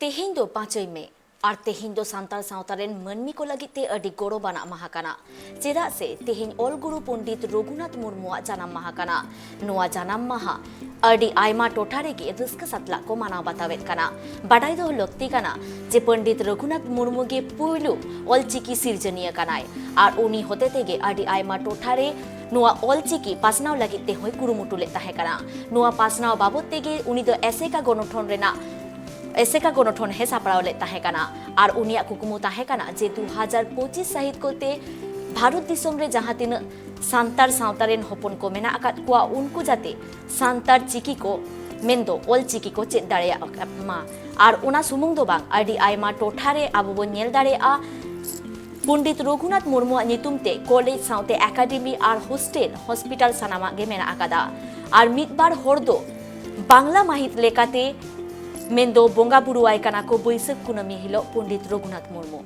तेहें दो 5 मई और तेहें दो सांताल सावतारेन मनमी को लगी ते अडी गौरवाना माहा काना चेदा से तेहें ऑल गुरु पंडित रघुनाथ मुर्मुआ जानाम माहा काना नोआ जानाम माहा अडी आयमा टोठारे गे रस्क सतला को मानाव बतावेत काना बाडाई दो लक्ति काना जे पंडित रघुनाथ मुर्मु गे पुइलु ऑलचिकी सिरजनिया कानाय और उनी होते तेगे अडी आयमा टोठारे नोआ ऑलचिकी पासनाव लगी ते होय कुरुमुटु ले ताहे काना नोआ पासनाव बाबत तेगे उनी दो एसेका गणठन रेना एसेका गणठन हे सापड़ाव ले ताहे काना और उनिया कुकुमु ताहे काना जे 2025 साहित कोते भारत दिसोम रे जहां तीन सांतार सावतारेन होपन को मेना आकात कुआ उनको जाते सांतार चिकी को मेंदो ऑल चिकी को चेद दाड़े मा और उना सुमुंग दो बांग आडी आयमा टोठारे आबो बो नेल दाड़े आ पंडित रघुनाथ मुर्मु नितुमते कॉलेज साउते एकाडेमी और हॉस्टेल हॉस्पिटल सानामा गे मेना आकादा और मिदबार हरदो बांग्ला माहित लेकाते मेंदो बोंगा बुरु आय काना को बैसाख कुनामी हिलो पंडित रघुनाथ मुर्मु।